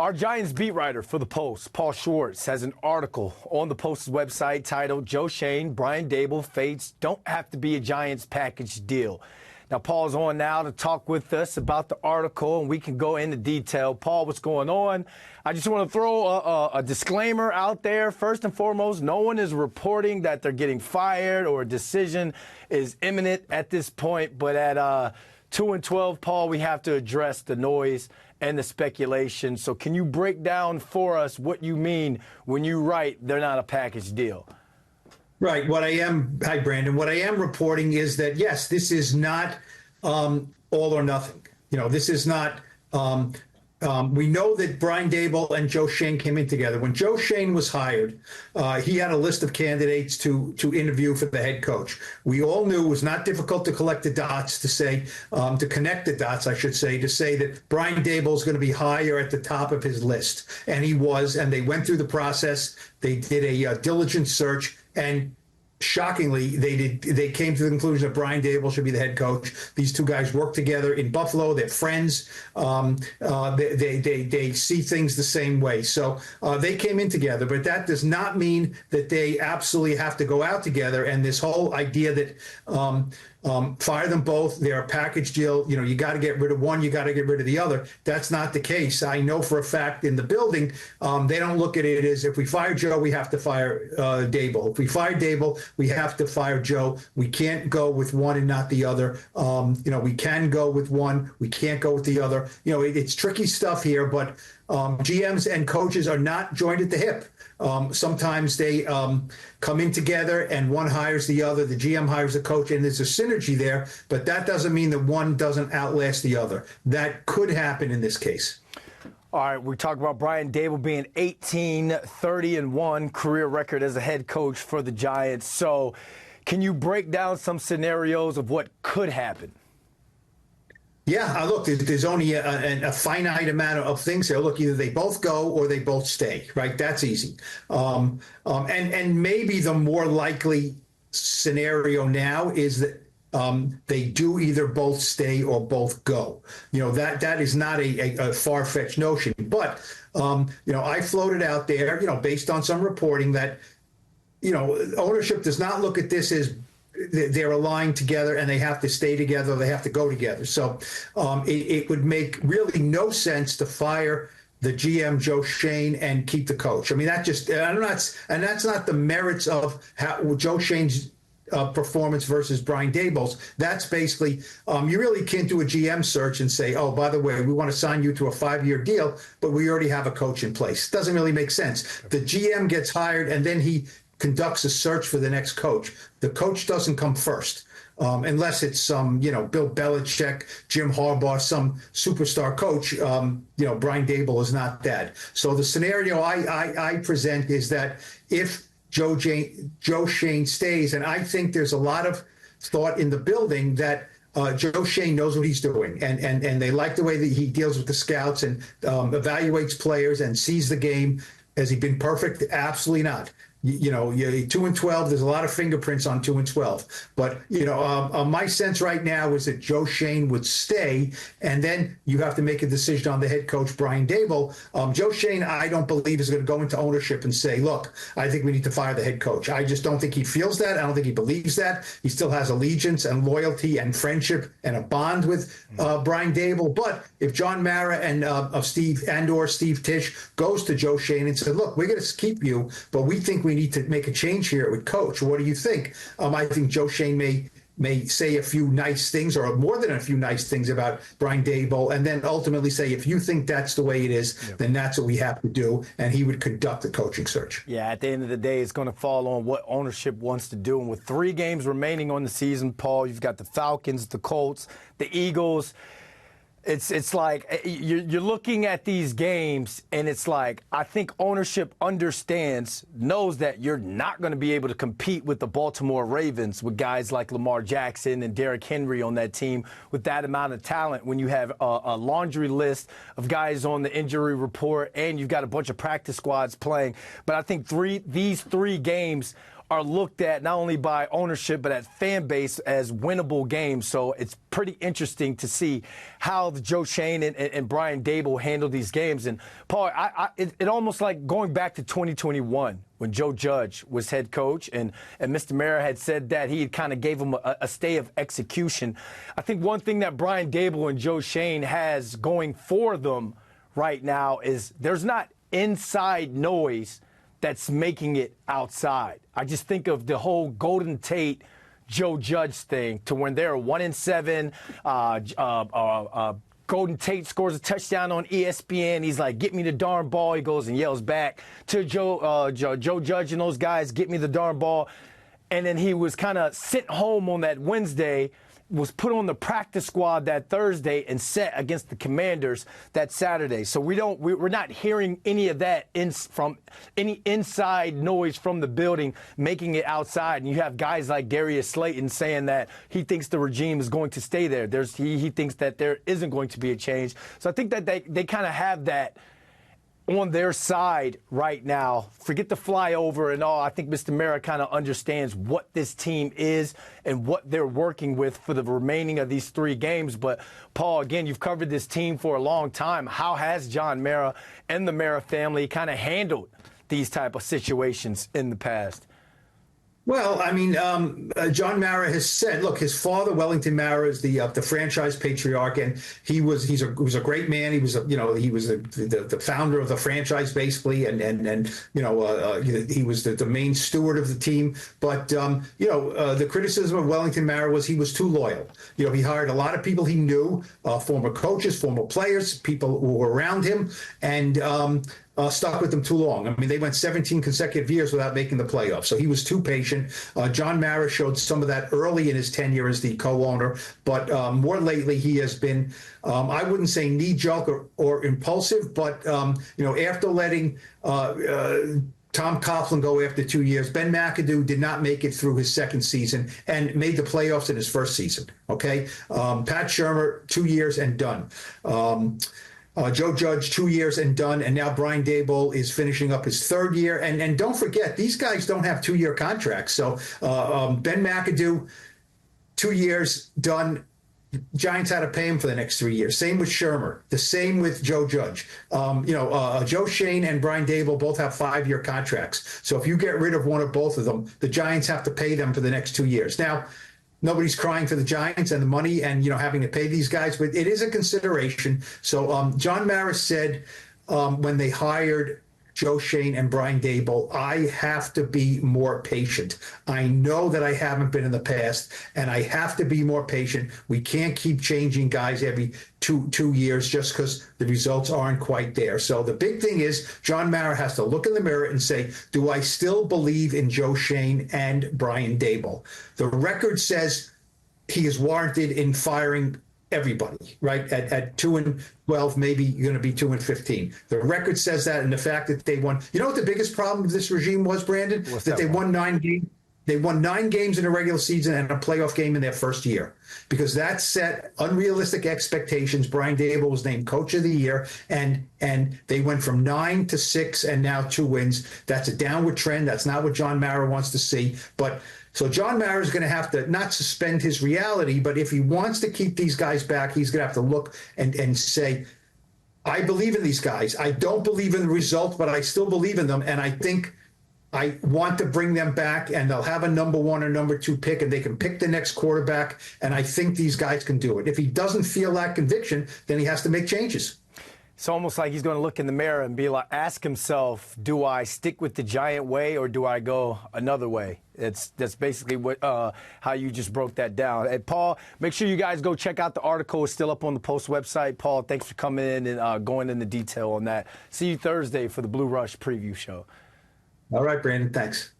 Our Giants beat writer for the Post, Paul Schwartz, has an article on the Post's website titled Joe Schoen, Brian Daboll Fates Don't Have to Be a Giants Package Deal. Now, Paul's on now to talk with us about the article, and we can go into detail. Paul, what's going on? I just want to throw a disclaimer out there. First and foremost, no one is reporting that they're getting fired or a decision is imminent at this point. But at 2-12, Paul, we have to address the noise and the speculation. So can you break down for us what you mean when you write they're not a package deal? Right. Hi, Brandon. What I am reporting is that, yes, this is not all or nothing. This is not we know that Brian Daboll and Joe Schoen came in together. When Joe Schoen was hired, he had a list of candidates to interview for the head coach. We all knew it was not difficult to collect the dots to say, to connect the dots, I should say, to say that Brian Daboll is going to be higher at the top of his list. And he was, and they went through the process. They did a diligent search, and shockingly, they came to the conclusion that Brian Daboll should be the head coach. These two guys work together in Buffalo. They're friends. They see things the same way. So they came in together, but that does not mean that they absolutely have to go out together. And this whole idea that fire them both, they're a package deal, you got to get rid of one, you got to get rid of the other. That's not the case. I know for a fact in the building, they don't look at it as if we fire Joe, we have to fire Daboll. If we fire Daboll, we have to fire Joe. We can't go with one and not the other. We can go with one, we can't go with the other. It's tricky stuff here, but GMs and coaches are not joined at the hip. Sometimes they come in together and one hires the other. The GM hires the coach, and there's a synergy there, but that doesn't mean that one doesn't outlast the other. That could happen in this case. All right, we talked about Brian Daboll being 18-30-1 career record as a head coach for the Giants. So can you break down some scenarios of what could happen? Yeah, look, there's only a finite amount of things here. Look, either they both go or they both stay, right? That's easy. And maybe the more likely scenario now is that they do either both stay or both go. That is not a far-fetched notion. But, I floated out there, based on some reporting that, ownership does not look at this as they're aligned together and they have to stay together, they have to go together. So it would make really no sense to fire the GM Joe Schoen and keep the coach. I mean, that's not the merits of how Joe Schoen's performance versus Brian Daboll's. That's basically, you really can't do a GM search and say, oh, by the way, we want to sign you to a 5-year deal, but we already have a coach in place. Doesn't really make sense. The GM gets hired and then he conducts a search for the next coach. The coach doesn't come first, unless it's some, Bill Belichick, Jim Harbaugh, some superstar coach. Brian Daboll is not that. So the scenario I present is that if Joe Schoen stays, and I think there's a lot of thought in the building that Joe Schoen knows what he's doing, and they like the way that he deals with the scouts and evaluates players and sees the game. Has he been perfect? Absolutely not. 2-12, there's a lot of fingerprints on 2-12. But, my sense right now is that Joe Schoen would stay, and then you have to make a decision on the head coach, Brian Daboll. Joe Schoen, I don't believe, is going to go into ownership and say, look, I think we need to fire the head coach. I just don't think he feels that. I don't think he believes that. He still has allegiance and loyalty and friendship and a bond with Brian Daboll. But if John Mara and Steve Tisch goes to Joe Schoen and said, look, we're going to keep you, but we think we need to make a change here with coach. What do you think? I think Joe Schoen may say a few nice things, or more than a few nice things about Brian Daboll, and then ultimately say, if you think that's the way it is, then that's what we have to do, and he would conduct the coaching search. Yeah, at the end of the day, it's going to fall on what ownership wants to do. And with 3 games remaining on the season, Paul, you've got the Falcons, the Colts, the Eagles. It's like you're looking at these games, and it's like I think ownership knows that you're not going to be able to compete with the Baltimore Ravens with guys like Lamar Jackson and Derrick Henry on that team with that amount of talent when you have a laundry list of guys on the injury report and you've got a bunch of practice squads playing. But I think these three games are looked at not only by ownership but at fan base as winnable games. So it's pretty interesting to see how the Joe Schoen and Brian Daboll handle these games. And Paul, it almost like going back to 2021 when Joe Judge was head coach and Mr. Mara had said that he had kind of gave him a stay of execution. I think one thing that Brian Daboll and Joe Schoen has going for them right now is there's not inside noise that's making it outside. I just think of the whole Golden Tate, Joe Judge thing to when they're 1-7. Golden Tate scores a touchdown on ESPN. He's like, "Get me the darn ball." He goes and yells back to Joe Judge and those guys, "Get me the darn ball." And then he was kind of sent home on that Wednesday, was put on the practice squad that Thursday and set against the Commanders that Saturday. So we're not hearing any of that from any inside noise from the building making it outside. And you have guys like Darius Slayton saying that he thinks the regime is going to stay there. He thinks that there isn't going to be a change. So I think that they kind of have that on their side right now. Forget the flyover and all. I think Mr. Mara kind of understands what this team is and what they're working with for the remaining of these 3 games. But, Paul, again, you've covered this team for a long time. How has John Mara and the Mara family kind of handled these type of situations in the past? Well, I mean, John Mara has said, look, his father, Wellington Mara, is the franchise patriarch, and he was a great man. He was the founder of the franchise basically, and he was the main steward of the team. But the criticism of Wellington Mara was he was too loyal. He hired a lot of people he knew, former coaches, former players, people who were around him, and stuck with them too long. I mean, they went 17 consecutive years without making the playoffs. So he was too patient. John Mara showed some of that early in his tenure as the co-owner, but more lately he has been, I wouldn't say knee-jerk or impulsive, but, after letting Tom Coughlin go after 2 years, Ben McAdoo did not make it through his second season and made the playoffs in his first season, okay? Pat Shurmur, 2 years and done. Joe Judge, 2 years and done, and now Brian Daboll is finishing up his 3rd year. And don't forget, these guys don't have 2-year contracts. So Ben McAdoo, 2 years done. Giants had to pay him for the next 3 years. Same with Shurmur. The same with Joe Judge. Joe Schoen and Brian Daboll both have 5-year contracts. So if you get rid of one or both of them, the Giants have to pay them for the next 2 years. Now, nobody's crying for the Giants and the money and, having to pay these guys, but it is a consideration. So John Mara said when they hired Joe Schoen and Brian Daboll, I have to be more patient. I know that I haven't been in the past, and I have to be more patient. We can't keep changing guys every two years just because the results aren't quite there. So the big thing is John Mara has to look in the mirror and say, do I still believe in Joe Schoen and Brian Daboll? The record says he is warranted in firing everybody, right? At 2-12, maybe you're going to be 2-15. The record says that, and the fact that they won. You know what the biggest problem of this regime was, Brandon? That they won 9 games. They won 9 games in a regular season and a playoff game in their first year, because that set unrealistic expectations. Brian Daboll was named Coach of the Year, and they went from 9 to 6 and now 2 wins. That's a downward trend. That's not what John Mara wants to see. But so John Mara is going to have to not suspend his reality, but if he wants to keep these guys back, he's going to have to look and say, I believe in these guys. I don't believe in the result, but I still believe in them. And I think I want to bring them back, and they'll have a number 1 or number 2 pick, and they can pick the next quarterback. And I think these guys can do it. If he doesn't feel that conviction, then he has to make changes. It's almost like he's going to look in the mirror and be like, ask himself, do I stick with the Giant way or do I go another way? That's basically what how you just broke that down. And Paul, make sure you guys go check out the article. It's still up on the Post website. Paul, thanks for coming in and going into detail on that. See you Thursday for the Blue Rush preview show. All right, Brandon. Thanks.